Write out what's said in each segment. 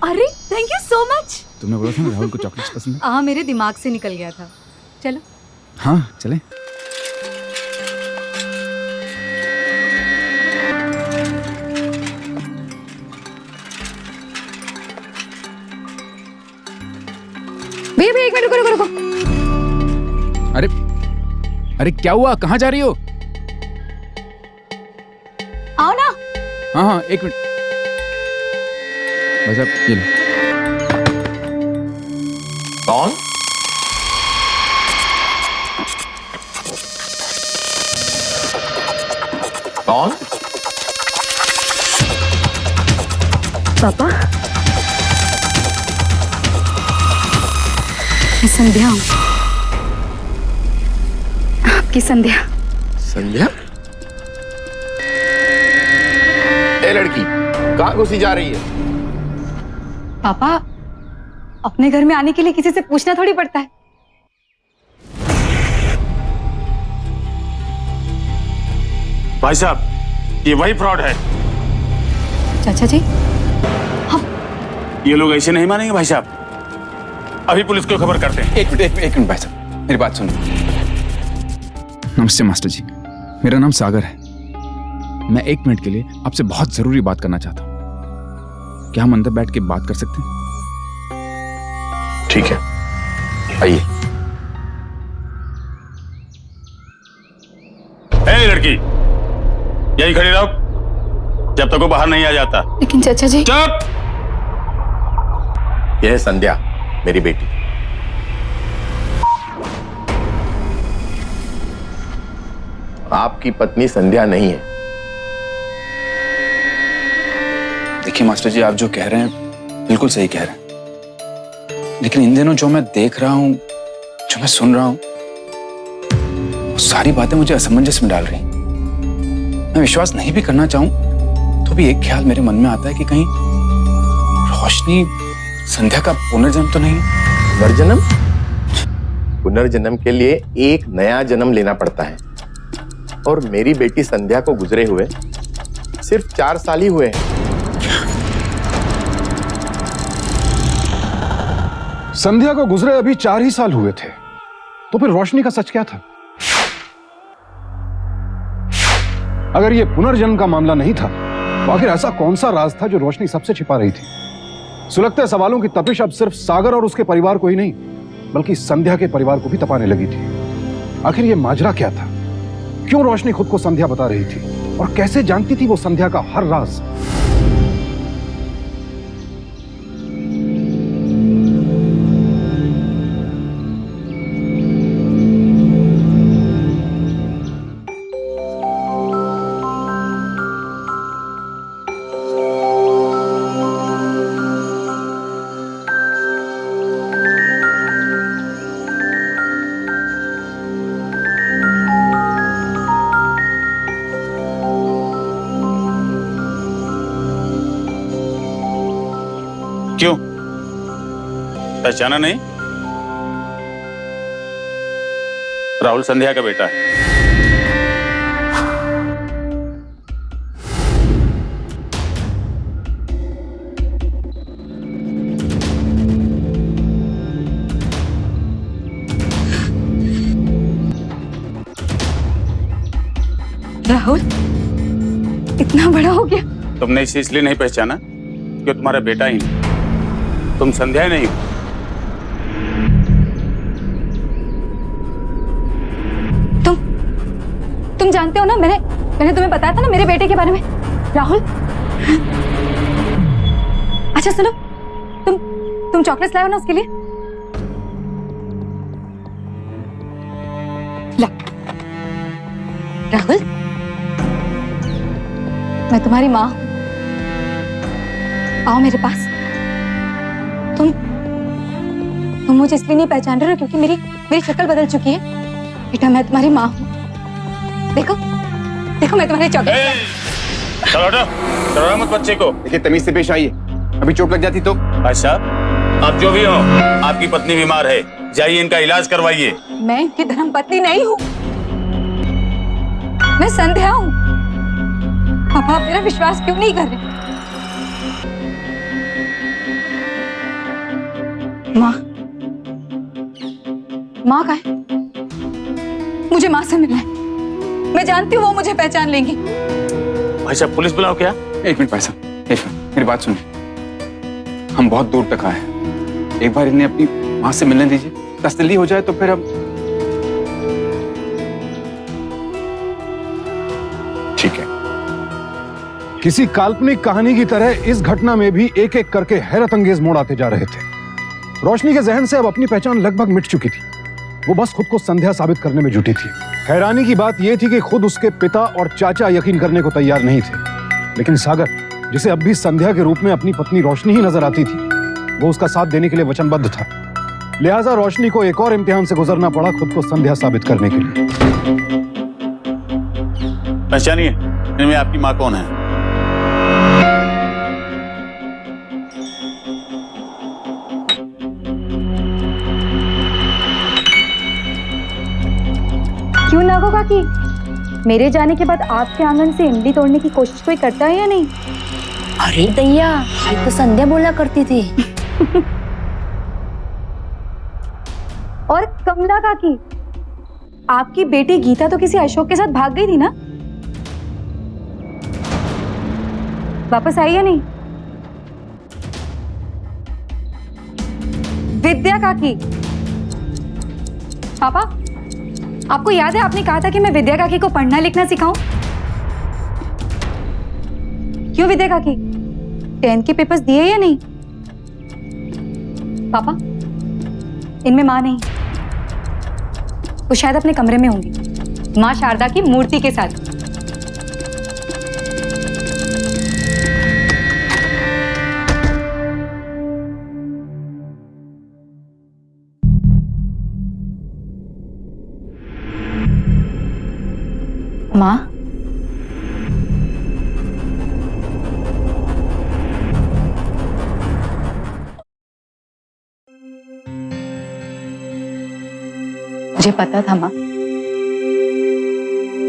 अरे thank you so much. तुमने बोला था ना राहुल को चॉकलेट्स पसंद है। हाँ मेरे दिमाग से निकल गया था। चलो। हाँ चले। भैया भैया एक मिनट रुको रुको रुको। अरे अरे क्या हुआ, कहाँ जा रही हो? आओ ना। हाँ हाँ एक मिनट। भाई साहब ये लो। कौन? कौन? पापा मैं संध्या हूँ, आपकी संध्या। संध्या? ए लड़की, कहाँ घुसी जा रही है? पापा अपने घर में आने के लिए किसी से पूछना थोड़ी पड़ता है। भाई साहब ये वही फ्रॉड है। चाचा जी ये लोग ऐसे नहीं मानेंगे भाई साहब। अभी पुलिस को खबर करते हैं। एक मिनट भाई साहब, मेरी बात सुनो। नमस्ते मास्टर जी, मेरा नाम सागर है। मैं 1 मिनट के लिए आपसे बहुत जरूरी बात करना चाहता हूँ। क्या हम अंदर बैठ के बात कर सकते हैं? ठीक है, आइए। ए लड़की, यही खड़ी रहो जब तक वो बाहर नहीं आ जाता। लेकिन चाचा जी। चुप! यह है संध्या, मेरी बेटी। आपकी पत्नी संध्या नहीं है। देखिए मास्टर जी, आप जो कह रहे हैं बिल्कुल सही कह रहे हैं, लेकिन इन दिनों जो मैं देख रहा हूं, जो मैं सुन रहा हूं, वो सारी बातें मुझे असमंजस में डाल रही हैं। मैं विश्वास नहीं भी करना चाहूं तो भी एक ख्याल मेरे मन में आता है कि कहीं रोशनी संध्या का पुनर्जन्म तो नहीं। पुनर्जन्म? पुनर्जन्म के लिए एक नया जन्म लेना पड़ता है, और मेरी बेटी संध्या को गुजरे हुए सिर्फ 4 साल ही हुए हैं। संध्या को गुजरे अभी 4 ही साल हुए थे, तो फिर रोशनी का सच क्या था? अगर ये पुनर्जन्म का मामला नहीं था, तो आखिर ऐसा कौन सा राज था जो रोशनी सबसे छिपा रही थी? सुलगते सवालों की तपिश अब सिर्फ सागर और उसके परिवार को ही नहीं, बल्कि संध्या के परिवार को भी तपाने लगी थी। आखिर ये माजरा क्या था? क्यों रोशनी खुद को संध्या बता रही थी, और कैसे जानती थी वो संध्या का हर राज? क्यों, पहचाना नहीं? राहुल संध्या का बेटा है। राहुल इतना बड़ा हो गया। तुमने इसे इसलिए नहीं पहचाना कि तुम्हारा बेटा ही नहीं, तुम संध्या नहीं हो। तुम जानते हो ना, मैंने तुम्हें बताया था ना मेरे बेटे के बारे में। राहुल अच्छा सुनो, तुम चॉकलेट्स लाओ ना उसके लिए। ला राहुल, मैं तुम्हारी माँ हूं, आओ मेरे पास। तुम मुझे इसलिए नहीं पहचान रहे हो क्योंकि मेरी शक्ल बदल चुकी है। बेटा मैं तुम्हारी माँ हूँ। देखो देखो मैं तुम्हारे चौके। चलो हटो, डरो मत बच्चे को। देखिए तमीज से पेश आइए, अभी चोट लग जाती तो। भाई साहब आप जो भी हो, आपकी पत्नी बीमार है, जाइए इनका इलाज करवाइए। मैं इनकी धर्मपत्नी नहीं हूँ, मैं संध्या हूँ। पापा आप मेरा विश्वास क्यों नहीं कर रहे? माँ, माँ कहाँ है? मुझे माँ से मिलना है। मैं जानती हूँ वो मुझे पहचान लेंगी। भाई साहब पुलिस बुलाओ क्या? एक मिनट भाई साहब, एक मिनट, मेरी बात सुनिए। हम बहुत दूर तक आए हैं, एक बार इन्हें अपनी माँ से मिलने दीजिए, तसल्ली हो जाए तो फिर अब। ठीक है। किसी काल्पनिक कहानी की तरह इस घटना में भी एक एक करके हैरत अंगेज मोड़ आते जा रहे थे। रोशनी के जहन से अब अपनी पहचान लगभग मिट चुकी थी। वो बस खुद को संध्या साबित करने में जुटी थी। हैरानी की बात यह थी कि खुद उसके पिता और चाचा यकीन करने को तैयार नहीं थे, लेकिन सागर, जिसे अब भी संध्या के रूप में अपनी पत्नी रोशनी ही नजर आती थी, वो उसका साथ देने के लिए वचनबद्ध था। लिहाजा रोशनी को एक और इम्तिहान से गुजरना पड़ा खुद को संध्या साबित करने के लिए। पहचानिए, इनमें आपकी माँ कौन है? क्यों नागो काकी, मेरे जाने के बाद आपके आंगन से इमली तोड़ने की कोशिश कोई करता है या नहीं? अरे दैया, ये तो संध्या बोला करती थी। और कमला काकी, आपकी बेटी गीता तो किसी अशोक के साथ भाग गई थी ना? वापस आई या नहीं? विद्या काकी, पापा आपको याद है आपने कहा था कि मैं विद्या काकी को पढ़ना लिखना सिखाऊं? क्यों विद्या काकी, 10th के पेपर्स दिए या नहीं? पापा, इनमें माँ नहीं, वो शायद अपने कमरे में होंगी, माँ शारदा की मूर्ति के साथ। माँ, मुझे पता था माँ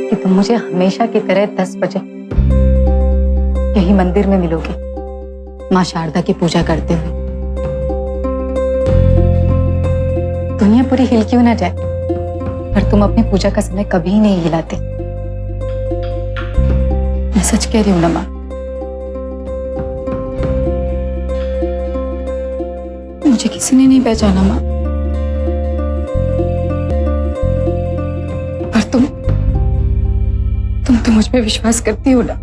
कि तुम मुझे हमेशा की तरह 10 बजे यही मंदिर में मिलोगी, माँ शारदा की पूजा करते हुए। दुनिया पूरी हिल क्यों ना जाए, पर तुम अपनी पूजा का समय कभी नहीं हिलाते। मैं सच कह रही हूं ना माँ, मुझे किसी ने नहीं पहचाना माँ, पर तुम तो मुझ पे विश्वास करती हो ना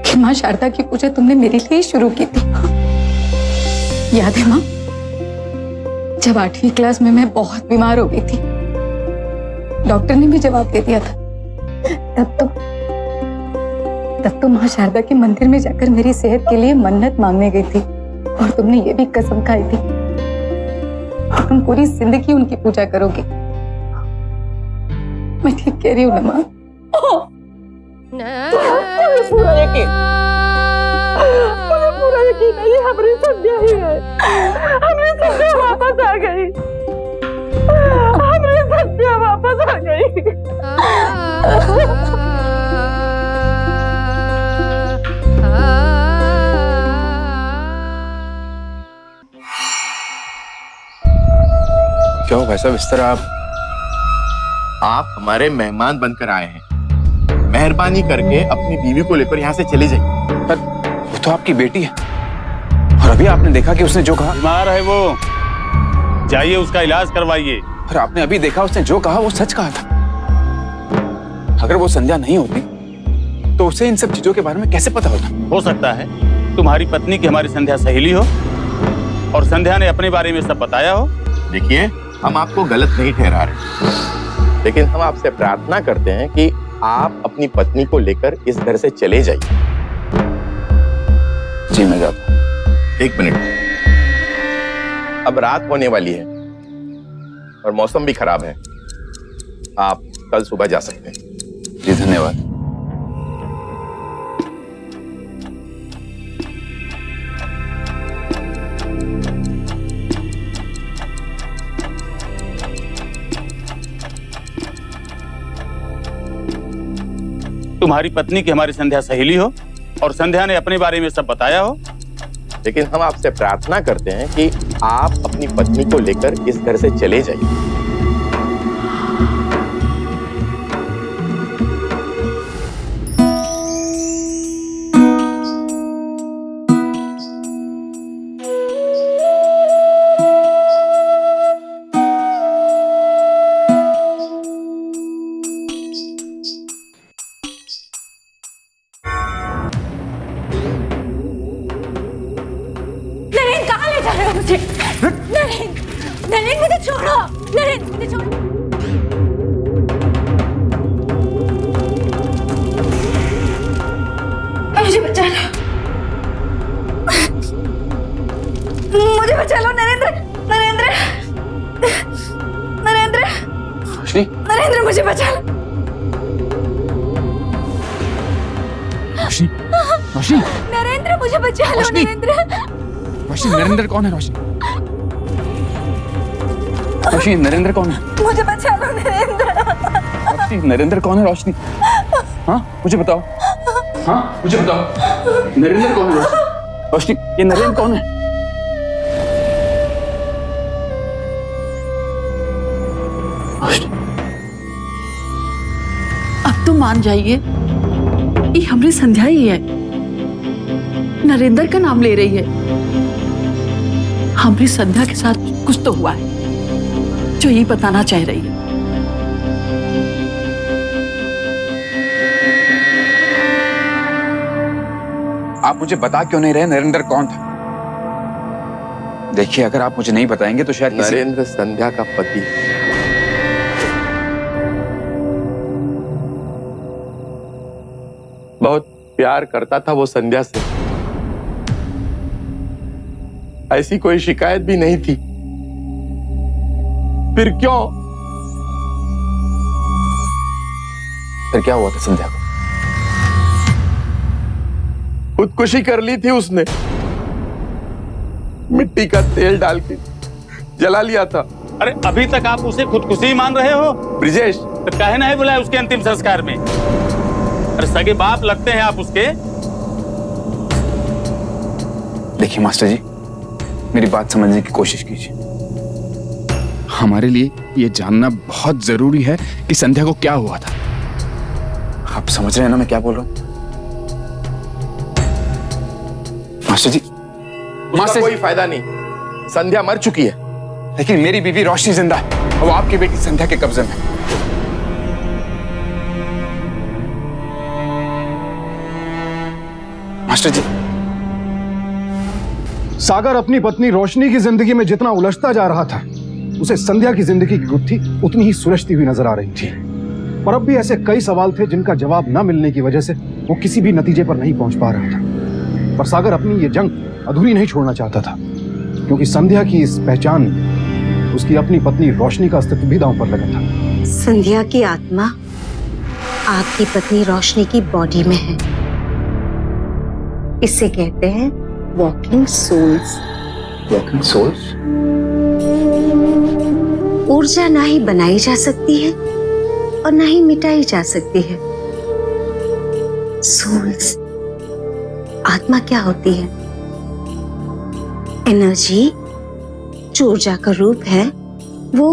कि माँ शारदा की पूजा तुमने मेरे लिए ही शुरू की थी। याद है माँ, जब 8वीं क्लास में मैं बहुत बीमार हो गई थी, डॉक्टर ने भी जवाब दे दिया था, तब तो माँ शारदा के मंदिर में जाकर मेरी सेहत के लिए मन्नत मांगने गई थी, और तुमने ये भी कसम खाई थी कि तुम पूरी जिंदगी उनकी पूजा करोगी। मैं ठीक कह रही हूँ ना माँ? मुझे पूरा यकीन है ये हमारी संध्या ही है। हमारी संध्या वापस आ गई, हमारी संध्या वापस आ गई। क्या हो भाई साहब, इस तरह आप हमारे मेहमान बनकर आए हैं, मेहरबानी करके अपनी बीवी को लेकर यहाँ से चले जाइए। पर वो तो आपकी बेटी है, और अभी आपने देखा कि उसने जो कहा। बीमार है वो, जाइए उसका इलाज करवाइए। पर आपने अभी देखा उसने जो कहा वो सच कहा था। अगर वो संध्या नहीं होती तो उसे इन सब चीजों के बारे में कैसे पता होता? हो सकता है तुम्हारी पत्नी की हमारी संध्या सहेली हो और संध्या ने अपने बारे में सब बताया हो। देखिए, हम आपको गलत नहीं ठहरा रहे, लेकिन हम आपसे प्रार्थना करते हैं कि आप अपनी पत्नी को लेकर इस घर से चले जाइए। जी मैं जाता हूं। 1 मिनट, अब रात होने वाली है और मौसम भी खराब है, आप कल सुबह जा सकते हैं। जी धन्यवाद। तुम्हारी पत्नी की हमारी संध्या सहेली हो और संध्या ने अपने बारे में सब बताया हो। लेकिन हम आपसे प्रार्थना करते हैं कि आप अपनी पत्नी को लेकर इस घर से चले जाइए। नरेंद्र कहाँ ले जा रहे हो मुझे? नरेंद्र, नरेंद्र मुझे छोड़ो। नरेंद्र मुझे छोड़ो। मुझे बचा लो, मुझे बचा लो नरेंद्र, नरेंद्र, नरेंद्र, रोशनी, नरेंद्र मुझे बचा लो। रोशनी, रोशनी, नरेंद्र मुझे बचा लो। रोशनी। नरेंद्र, रोशनी, नरेंद्र कौन है? रोशनी, रोशनी, नरेंद्र कौन है? मुझे बचा लो नरेंद्र। रोशनी, नरेंद्र कौन है? रोशनी, हाँ मुझे बताओ, हाँ मुझे बताओ, नरेंद्र कौन है? रोशनी, रोशनी, ये नरेंद्र कौन है? रोशनी, अब तो मान जाइए, ये हमारी संध्या ही है, नरेंद्र का नाम ले रही है। हमारी संध्या के साथ कुछ तो हुआ है जो ये बताना चाह रही है। आप मुझे बता क्यों नहीं रहे नरेंद्र कौन था? देखिए, अगर आप मुझे नहीं बताएंगे तो शायद नरेंद्र संध्या का पति। बहुत प्यार करता था वो संध्या से, ऐसी कोई शिकायत भी नहीं थी। फिर क्यों? फिर क्या हुआ था संध्या को? खुदकुशी कर ली थी उसने, मिट्टी का तेल डाल के जला लिया था। अरे अभी तक आप उसे खुदकुशी मान रहे हो? ब्रिजेश, तो काहे नहीं बुलाया उसके अंतिम संस्कार में? अरे सगे बाप लगते हैं आप उसके। देखिए मास्टर जी, मेरी बात समझने की कोशिश कीजिए। हमारे लिए ये जानना बहुत जरूरी है कि संध्या को क्या हुआ था। आप समझ रहे हैं ना मैं क्या बोल रहा हूं? मास्टर जी, उसका कोई फायदा नहीं, संध्या मर चुकी है। लेकिन मेरी बीवी रोशनी जिंदा है और वो आपकी बेटी संध्या के कब्जे में। मास्टर जी, सागर अपनी पत्नी रोशनी की जिंदगी में जितना उलझता जा रहा था, उसे संध्या की जिंदगी की गुत्थी उतनी ही सुलझती हुई नजर आ रही थी। पर अब भी ऐसे कई सवाल थे जिनका जवाब न मिलने की वजह से वो किसी भी नतीजे पर नहीं पहुंच पा रहा था। पर सागर अपनी ये जंग अधूरी नहीं छोड़ना चाहता था, क्योंकि संध्या की इस पहचान में उसकी अपनी पत्नी रोशनी का अस्तित्व भी दांव पर लगा था। संध्या की आत्मा आपकी पत्नी रोशनी की बॉडी में है। इसे कहते हैं वॉकिंग सोल्स। Walking souls? ऊर्जा ना ही बनाई जा सकती है और ना ही मिटाई जा सकती है। सोल्स, आत्मा क्या होती है? एनर्जी जो ऊर्जा का रूप है, वो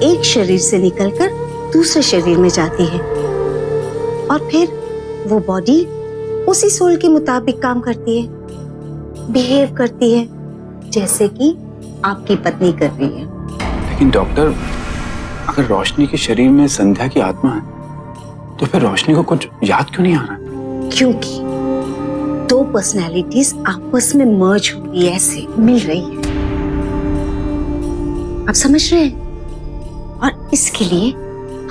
एक शरीर से निकलकर दूसरे शरीर में जाती है और फिर वो बॉडी उसी सोल के मुताबिक काम करती है, बिहेव करती है, जैसे कि आपकी पत्नी कर रही है। लेकिन डॉक्टर, अगर रोशनी के शरीर में संध्या की आत्मा है तो फिर रोशनी को कुछ याद क्यों नहीं आ रहा? क्योंकि दो पर्सनैलिटीज आपस में मर्ज हो रही है, ऐसे मिल रही है। आप समझ रहे हैं? और इसके लिए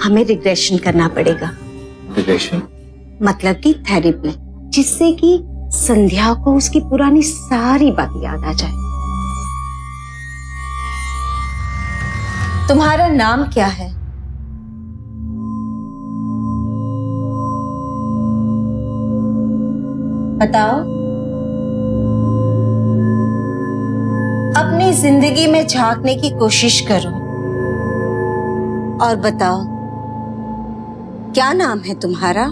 हमें रिग्रेशन करना पड़ेगा। रिग्रेशन? मतलब कि थेरेपी, जिससे कि संध्या को उसकी पुरानी सारी बातें याद आ जाए। तुम्हारा नाम क्या है? बताओ। अपनी जिंदगी में झांकने की कोशिश करो और बताओ, क्या नाम है तुम्हारा?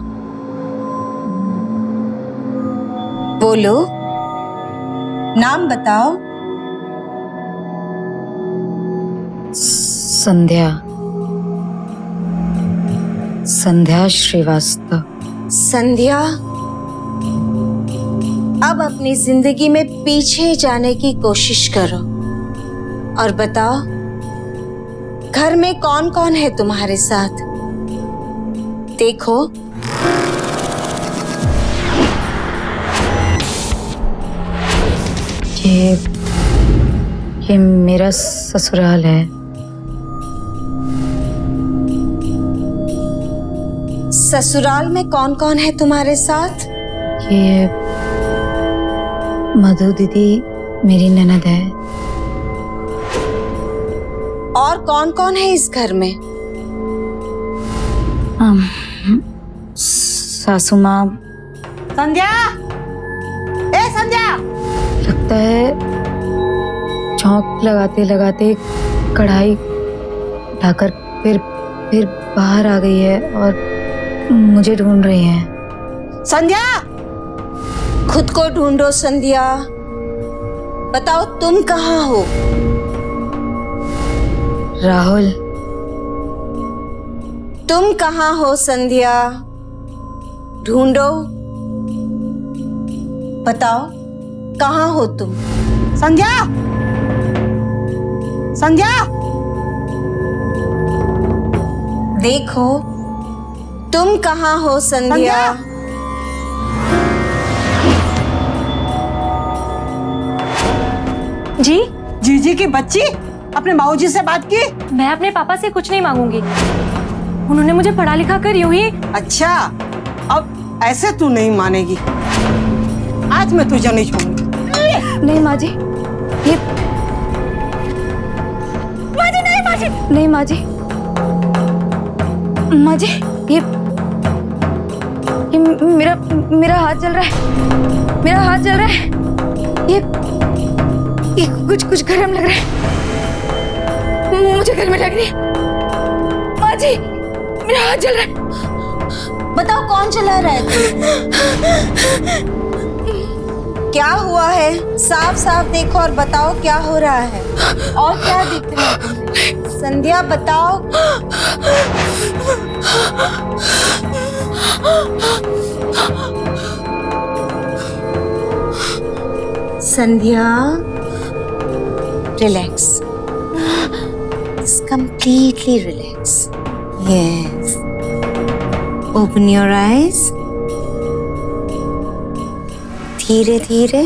बोलो, नाम बताओ। संध्या, संध्या श्रीवास्तव। संध्या, अब अपनी जिंदगी में पीछे जाने की कोशिश करो और बताओ, घर में कौन कौन है तुम्हारे साथ? देखो, ये मेरा ससुराल है। ससुराल में कौन कौन है तुम्हारे साथ? ये मधु दीदी मेरी ननद है। और कौन कौन है इस घर में? सासू माँ। संध्या, ए संध्या, लगता है चौंक लगाते लगाते कढ़ाई उठाकर फिर बाहर आ गई है और मुझे ढूंढ रही है। संध्या, खुद को ढूंढो संध्या। बताओ तुम कहाँ हो? राहुल, तुम कहाँ हो संध्या? ढूंढो, बताओ कहाँ हो तुम? संध्या, संध्या, देखो तुम कहाँ हो संध्या? जी, जीजी की बच्ची अपने माऊजी से बात की? मैं अपने पापा से कुछ नहीं मांगूंगी। उन्होंने मुझे पढ़ा लिखा कर यूं ही। अच्छा, अब ऐसे तू नहीं मानेगी। आज मैं तुझे नहीं छोड़ूंगी। नहीं माँ जी, ये नहीं माँ जी, माँ जी, ये मेरा हाथ जल रहा है, मेरा हाथ जल रहा है। ये कुछ गरम लग रहा है, मुझे गर्मी लग रही है। माँ जी, मेरा हाथ जल रहा है। बताओ कौन चला रहा है? क्या हुआ है? साफ साफ देखो और बताओ क्या हो रहा है। और क्या दिख रहा है तुम्हें? संध्या बताओ। संध्या, relax, completely relax. Yes. Open your eyes. धीरे धीरे।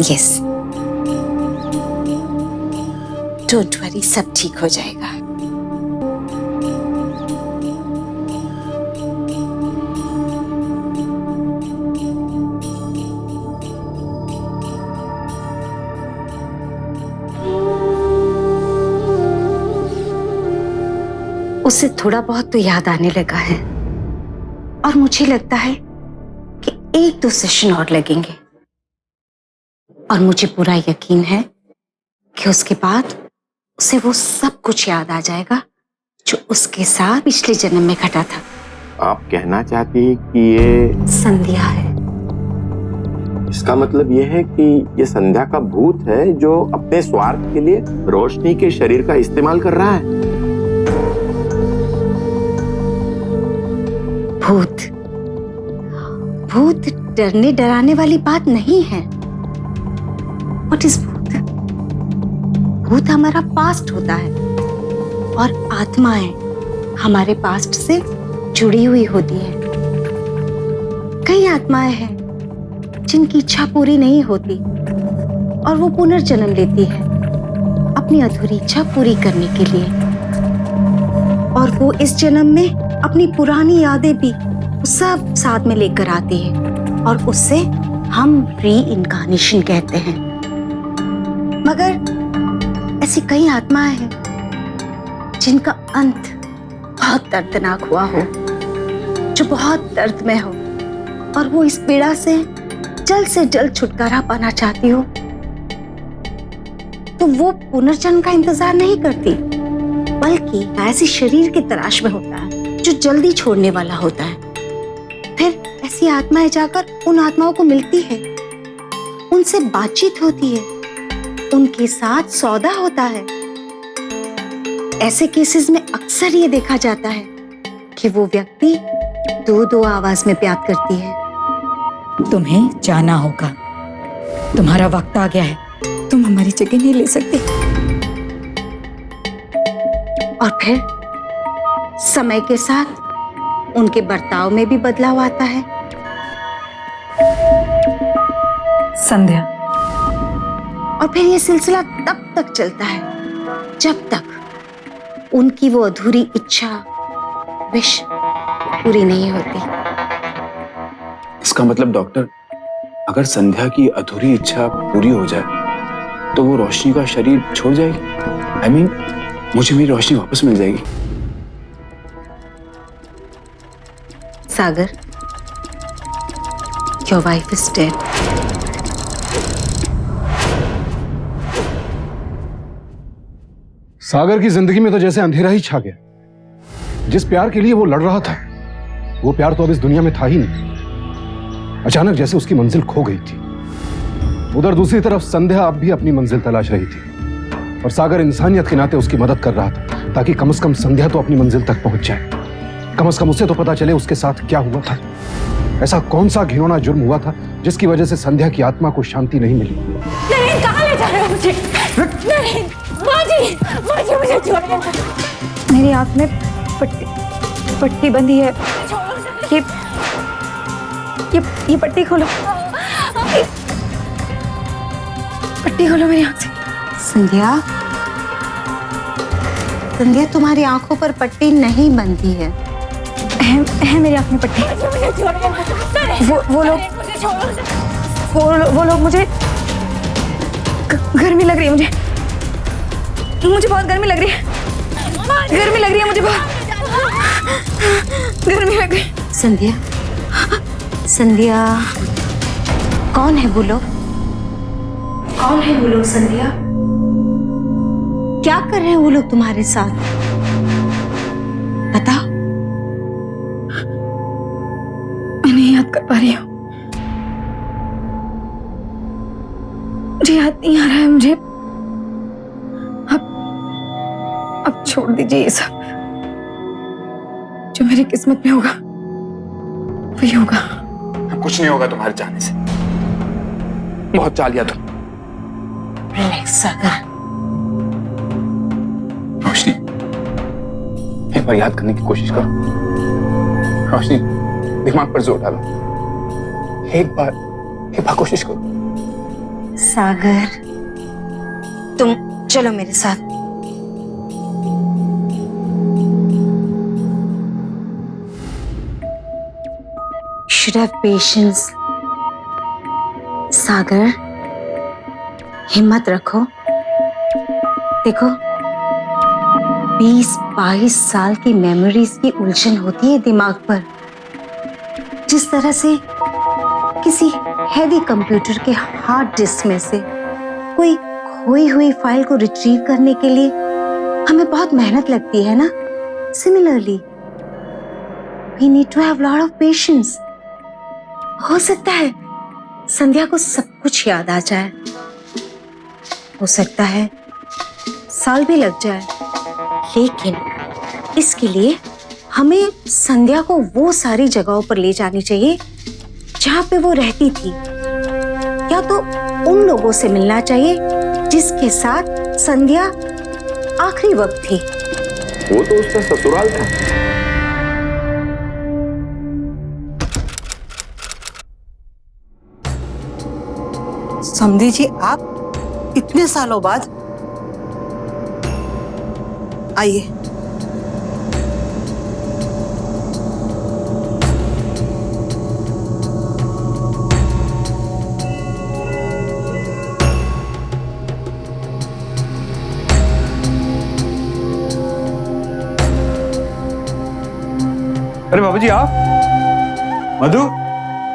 Yes. Don't worry, सब ठीक हो जाएगा। उसे थोड़ा बहुत तो याद आने लगा है और मुझे लगता है कि 1-2 सेशन और लगेंगे और मुझे पूरा यकीन है कि उसके बाद उसे वो सब कुछ याद आ जाएगा जो उसके साथ पिछले जन्म में घटा था। आप कहना चाहती हैं कि ये संध्या है। इसका मतलब ये है कि ये संध्या का भूत है जो अपने स्वार्थ के लिए रोशनी के शरीर का इस्तेमाल कर रहा है। भूत, भूत डरने डराने वाली बात नहीं है। व्हाट इज भूत? भूत हमारा पास्ट होता है और आत्माएं हमारे पास्ट से जुड़ी हुई होती है। कई आत्माएं हैं जिनकी इच्छा पूरी नहीं होती और वो पुनर्जन्म लेती है अपनी अधूरी इच्छा पूरी करने के लिए, और वो इस जन्म में अपनी पुरानी यादें भी सब साथ में लेकर आती है और उससे हम री इनकार्नेशन कहते हैं। मगर ऐसी कई आत्माएं हैं जिनका अंत बहुत दर्दनाक हुआ हो, जो बहुत दर्द में हो और वो इस पीड़ा से जल्द छुटकारा पाना चाहती हो, तो वो पुनर्जन्म का इंतजार नहीं करती बल्कि ऐसी शरीर की तलाश में होता है जो जल्दी छोड़ने वाला होता है। फिर ऐसी आत्माएं जाकर उन आत्माओं को मिलती है, उनसे बातचीत होती है, उनके साथ सौदा होता है। ऐसे केसेस में अक्सर ये देखा जाता है कि वो व्यक्ति दो दो आवाज में प्यार करती है। तुम्हें जाना होगा, तुम्हारा वक्त आ गया है, तुम हमारी जगह नहीं ले सकती। और फिर समय के साथ उनके बर्ताव में भी बदलाव आता है। संध्या, और फिर ये सिलसिला तब तक चलता है जब तक उनकी वो अधूरी इच्छा, विश पूरी नहीं होती। इसका मतलब डॉक्टर, अगर संध्या की अधूरी इच्छा पूरी हो जाए तो वो रोशनी का शरीर छोड़ जाएगी। I mean, मुझे मेरी रोशनी वापस मिल जाएगी। सागर, योर वाइफ इज डेड। सागर की जिंदगी में तो जैसे अंधेरा ही छा गया। जिस प्यार के लिए वो लड़ रहा था, वो प्यार तो अब इस दुनिया में था ही नहीं। अचानक जैसे उसकी मंजिल खो गई थी। उधर दूसरी तरफ संध्या अब भी अपनी मंजिल तलाश रही थी, और सागर इंसानियत के नाते उसकी मदद कर रहा था, ताकि कम से कम संध्या तो अपनी मंजिल तक पहुंच जाए। कम से कम उसे तो पता चले उसके साथ क्या हुआ था। ऐसा कौन सा घिनौना जुर्म हुआ था जिसकी वजह से संध्या की आत्मा को शांति नहीं मिली। नरेन, कहाँ ले जा रहे हो मुझे? नरेन, माजी, माजी मुझे छोड़ो। मेरी आंख में पट्टी बंधी है। ये पट्टी खोलो, पट्टी खोलो मेरी आंख से। संध्या, संध्या, तुम्हारी आंखों पर पट्टी नहीं बंधी है। है मेरी आंख में पट्टी। वो लोग मुझे गर्मी लग रही है। मुझे बहुत गर्मी लग रही है। गर्मी लग रही है मुझे, बहुत गर्मी लग रही है। संध्या, संध्या, कौन है वो लोग? कौन है वो लोग संध्या? क्या कर रहे हैं वो लोग तुम्हारे साथ? बताओ। मैं नहीं याद कर पा रही हूँ, मुझे याद नहीं आ रहा है। मुझे अब छोड़ दीजिए ये सब। जो मेरी किस्मत में होगा वही होगा। कुछ नहीं होगा तुम्हारे जाने से। बहुत चाल लिया तुम। रिलैक्स सागर। रोशनी, एक बार याद करने की कोशिश करो। रोशनी, दिमाग पर जोर डालो। एक बार कोशिश करो। सागर, तुम चलो मेरे साथ। Should have patience. सागर, हिम्मत रखो। देखो, 20-22 साल की मेमोरीज की उलझन होती है दिमाग पर। जिस तरह से किसी हैवी कंप्यूटर के हार्ड डिस्क में से कोई खोई हुई फाइल को रिट्रीव करने के लिए हमें बहुत मेहनत लगती है ना, similarly we need to have lot of patience. हो सकता है संध्या को सब कुछ याद आ जाए, हो सकता है साल भी लग जाए, लेकिन इसके लिए हमें संध्या को वो सारी जगहों पर ले जानी चाहिए जहां पे वो रहती थी, या तो उन लोगों से मिलना चाहिए जिसके साथ संध्या आखिरी वक्त थी। वो तो उसका ससुराल था। समधी जी, आप इतने सालों बाद आइए। अरे बाबू जी, आप मधु,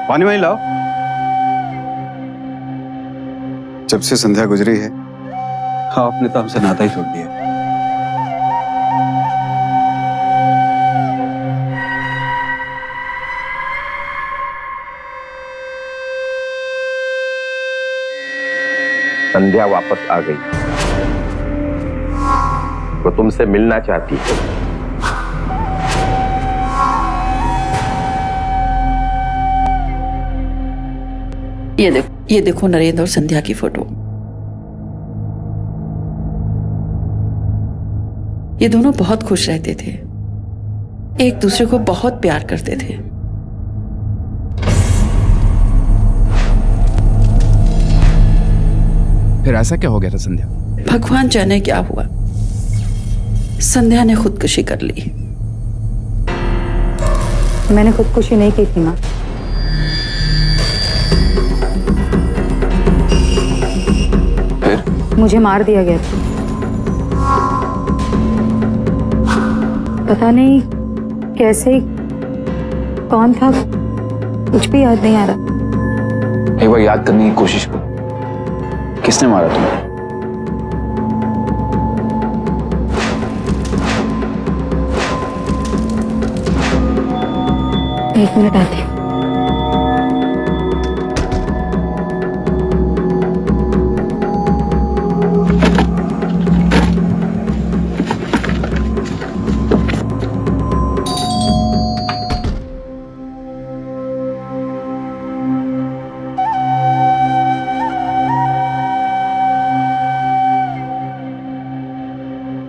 पानी वानी लाओ। जब से संध्या गुजरी है आपने तो हमसे नाता ही छोड़ दिया। संध्या वापस आ गई। वो तुमसे मिलना चाहती है। ये देखो नरेंद्र और संध्या की फोटो। ये दोनों बहुत खुश रहते थे, एक दूसरे को बहुत प्यार करते थे। फिर ऐसा क्या हो गया था संध्या? भगवान जाने क्या हुआ, संध्या ने खुदकुशी कर ली। मैंने खुदकुशी नहीं की थी माँ। फिर मुझे मार दिया गया था। पता नहीं कैसे, कौन था, कुछ भी याद नहीं आ रहा। एक बार याद करने की कोशिश करो, किसने मारा तुम्हें? एक मिनट आती हूँ।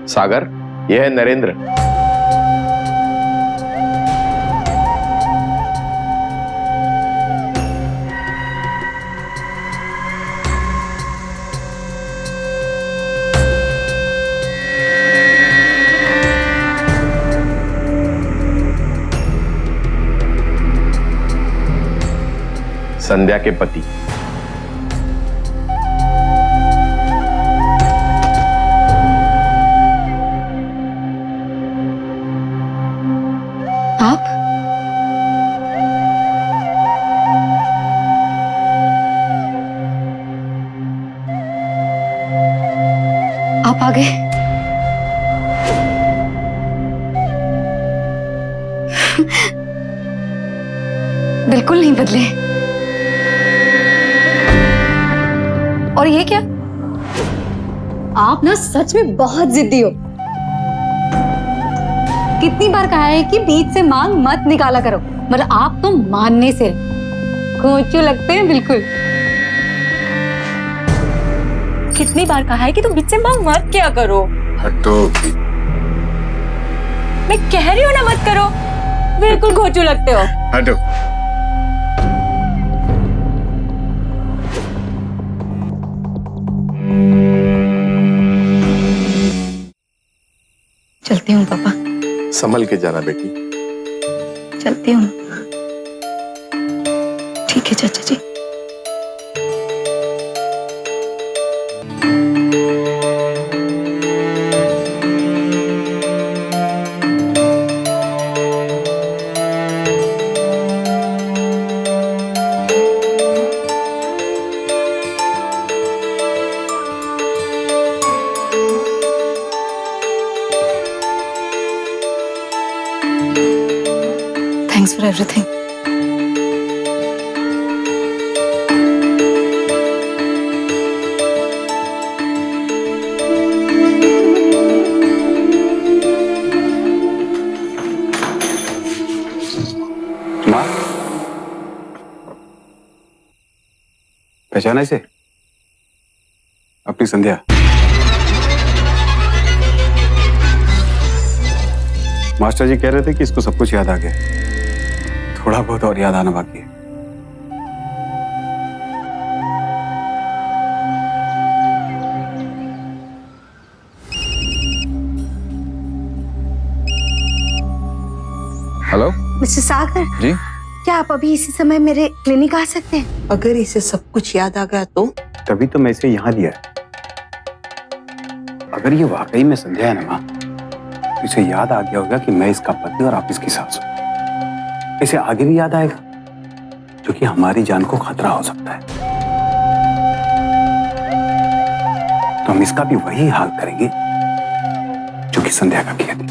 सागर, यह है नरेंद्र। संध्या के पति। आप? आप आ गए? बिल्कुल नहीं बदले। और ये क्या? आप ना सच में बहुत जिद्दी हो। कितनी बार कहा है कि बीच से मांग मत निकाला करो, मगर आप तो मानने से खोचू लगते हैं बिल्कुल। कितनी बार कहा है कि तुम बीच से मांग मत क्या करो। हटो। मैं कह रही हूँ ना मत करो, बिल्कुल खोचू लगते हो। हटो। चलती हूँ पापा। संभल के जाना बेटी। चलती हूँ। ठीक है चाचा जी। Thanks for everything. माँ, पहचाना इसे? अपनी संध्या। मास्टर जी कह रहे थे कि इसको सब कुछ याद आ गया, थोड़ा बहुत और याद आना बाकी है। हेलो मिस्टर सागर जी, क्या आप अभी इसी समय मेरे क्लिनिक आ सकते हैं? अगर इसे सब कुछ याद आ गया तो? तभी तो मैं इसे यहाँ लिया है। अगर ये वाकई में संध्या है ना माँ, तो इसे याद आ गया होगा कि मैं इसका पति और आप इसकी सास हूं। इसे आगे भी याद आएगा, जो कि हमारी जान को खतरा हो सकता है। तो हम इसका भी वही हाल करेंगे जो कि संध्या का किया था।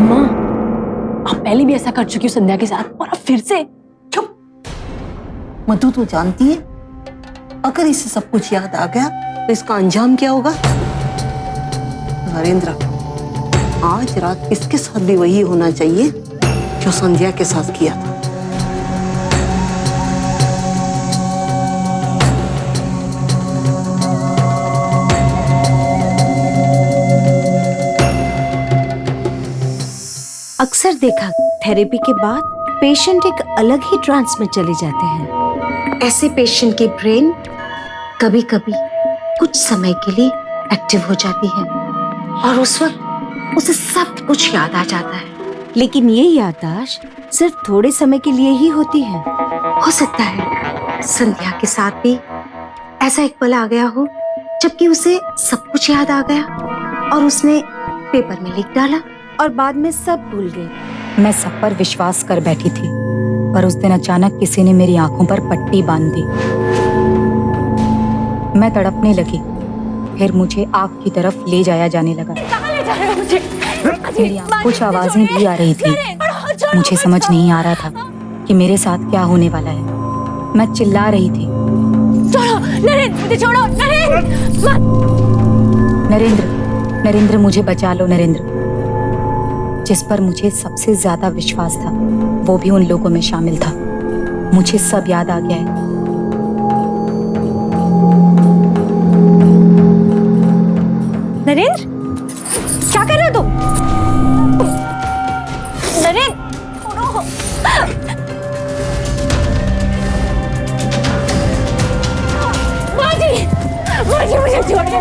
माँ, आप पहले भी ऐसा कर चुकी हो संध्या के साथ, और अब फिर से। चुप। मधु तो जानती है अगर इसे सब कुछ याद आ गया तो इसका अंजाम क्या होगा? नरेंद्र, आज रात इसके साथ भी वही होना चाहिए जो संध्या के साथ किया था। अक्सर देखा थेरेपी के बाद पेशेंट एक अलग ही ट्रांस में चले जाते हैं। ऐसे पेशेंट की ब्रेन कभी कभी कुछ समय के लिए एक्टिव हो जाती है और उस वक्त उसे सब कुछ याद आ जाता है, लेकिन ये याददाश्त सिर्फ थोड़े समय के लिए ही होती है। हो सकता है संध्या के साथ भी ऐसा एक पल आ गया हो जबकि उसे सब कुछ याद आ गया और उसने पेपर में लिख डाला और बाद में सब भूल गई। मैं सब पर विश्वास कर बैठी थी, पर उस दिन अचानक किसी ने मेरी आंखों पर पट्टी बांध दी। मैं तड़पने लगी, फिर मुझे आग की तरफ ले जाया जाने लगा। कहाँ ले जा रहे हो मुझे? मेरी कुछ आवाजें भी आ रही थी। मुझे समझ नहीं आ रहा था कि मेरे साथ क्या होने वाला है। मैं चिल्ला रही थी, छोड़ो नरेंद्र, मुझे छोड़ो नरेंद्र, नरेंद्र, नरेंद्र मुझे बचा लो नरेंद्र। जिस पर मुझे सबसे ज्यादा विश्वास था वो भी उन लोगों में शामिल था। मुझे सब याद आ गया है। नरेंद्र, क्या कर रहे हो तुम? नरेंद्र, छोड़ो। बाजी, बाजी मुझे छोड़ दो।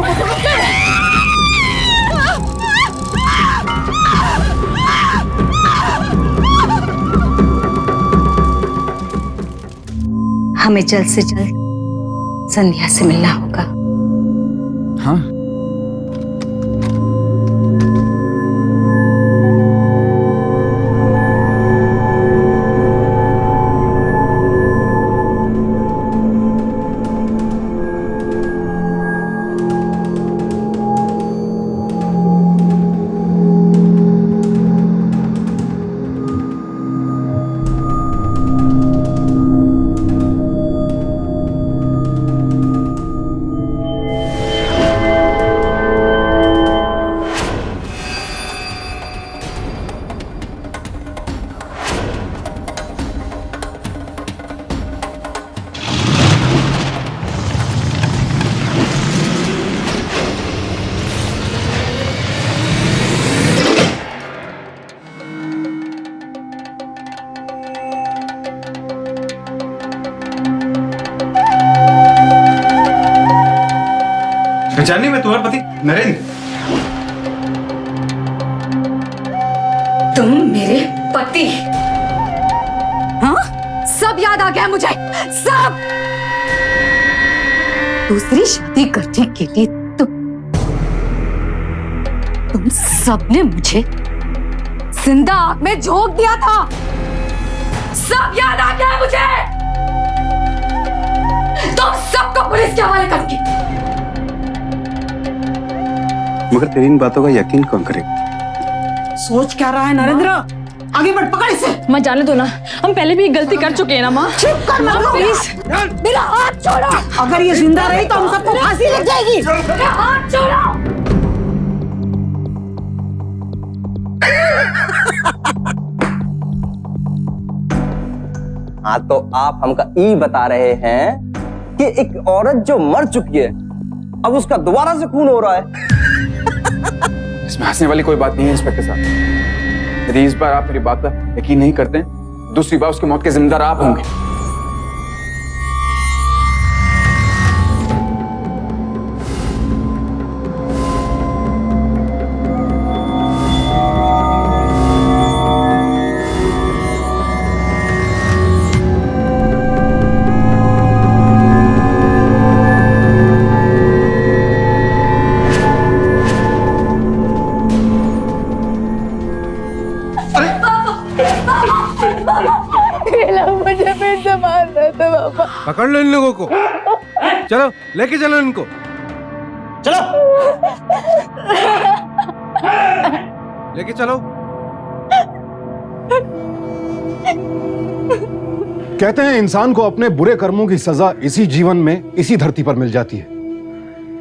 हमें जल्द से जल्द संध्या से मिलना होगा। हाँ, पहचानिए, मैं तुम्हारा पति नरेंद्र। तुम मेरे पति? हाँ, सब याद आ गया मुझे, सब। दूसरी शादी करने के लिए तुम सबने मुझे जिंदा आग में झोंक दिया था। सब याद आ गया मुझे। तुम सबको पुलिस के हवाले करूंगी। मगर तेरी इन बातों का यकीन कौन करेगा? सोच क्या रहा है नरेंद्र? आगे बढ़, पकड़ इसे। माँ जाने दो ना, हम पहले भी गलती कर चुके हैं ना माँ। चुप कर माँ, प्लीज। मेरा हाथ छोड़ो। अगर ये जिंदा रही तो हम सबको फांसी लग जाएगी। मेरा हाथ छोड़ो। हाँ, तो आप हमका ई बता रहे हैं कि एक औरत जो मर चुकी है अब उसका दोबारा से खून हो रहा है। इसमें हंसने वाली कोई बात नहीं है इंस्पेक्टर साहब। यदि इस बार आप मेरी बात पर यकीन नहीं करते, दूसरी बार उसकी मौत के जिम्मेदार आप होंगे। मुझे फिर से मार रहा था पापा। पकड़ लो इन लोगों को, चलो लेके चलो इनको। चलो लेके चलो। कहते हैं इंसान को अपने बुरे कर्मों की सजा इसी जीवन में इसी धरती पर मिल जाती है,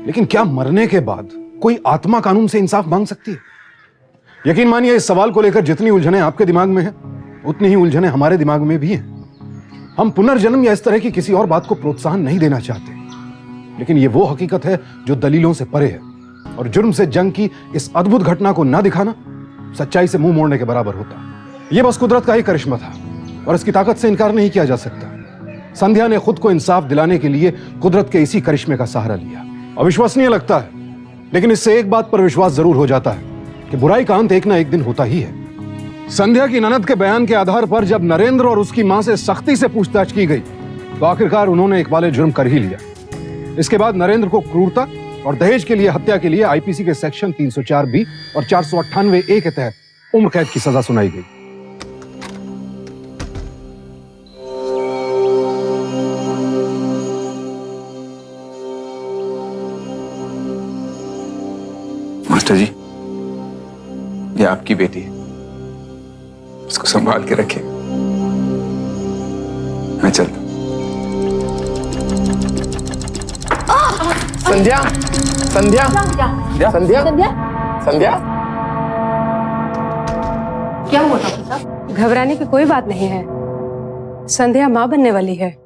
लेकिन क्या मरने के बाद कोई आत्मा कानून से इंसाफ मांग सकती है? यकीन मानिए, इस सवाल को लेकर जितनी उलझनें आपके दिमाग में हैं, उतनी ही उलझनें हमारे दिमाग में भी हैं। हम पुनर्जन्म या इस तरह की किसी और बात को प्रोत्साहन नहीं देना चाहते, लेकिन ये वो हकीकत है जो दलीलों से परे है, और जुर्म से जंग की इस अद्भुत घटना को ना दिखाना सच्चाई से मुंह मोड़ने के बराबर होता। ये बस कुदरत का ही करिश्मा था और इसकी ताकत से इनकार नहीं किया जा सकता। संध्या ने खुद को इंसाफ दिलाने के लिए कुदरत के इसी करिश्मे का सहारा लिया। अविश्वसनीय लगता है, लेकिन इससे एक बात पर विश्वास जरूर हो जाता है कि बुराई का अंत एक ना एक दिन होता ही है। संध्या की ननद के बयान के आधार पर जब नरेंद्र और उसकी मां से सख्ती से पूछताछ की गई तो आखिरकार उन्होंने इकबाल जुर्म कर ही लिया। इसके बाद नरेंद्र को क्रूरता और दहेज के लिए हत्या के लिए आईपीसी के सेक्शन 304B और 498A के तहत उम्र कैद की सजा सुनाई गई। मास्टर जी, ये आपकी बेटी है, इसको संभाल के रखें। मैं चलता हूं। संध्या, संध्या, संध्या, संध्या, क्या हुआ डॉक्टर साहब? घबराने की कोई बात नहीं है, संध्या माँ बनने वाली है।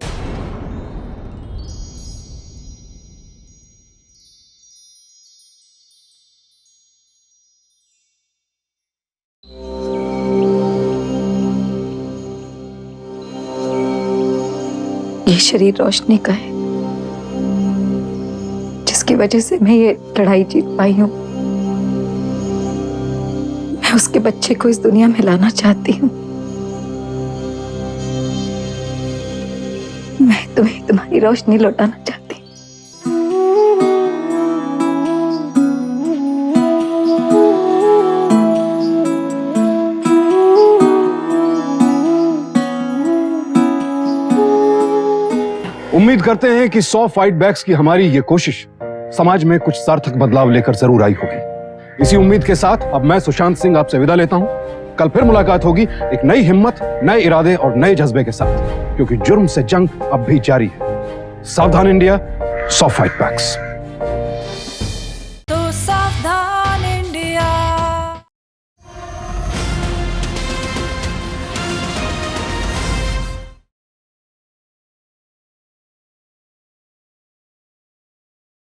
ये शरीर रोशनी का है, जिसकी वजह से मैं ये लड़ाई जीत पाई हूँ। मैं उसके बच्चे को इस दुनिया में लाना चाहती हूँ। मैं तुम्हें तुम्हारी रोशनी लौटाना चाहती हूँ। उम्मीद करते हैं कि 100 फाइट बैक्स की हमारी ये कोशिश समाज में कुछ सार्थक बदलाव लेकर जरूर आई होगी। इसी उम्मीद के साथ अब मैं सुशांत सिंह आपसे विदा लेता हूं। कल फिर मुलाकात होगी एक नई हिम्मत, नए इरादे और नए जज्बे के साथ, क्योंकि जुर्म से जंग अब भी जारी है। सावधान इंडिया, 100 फाइट बैक्स।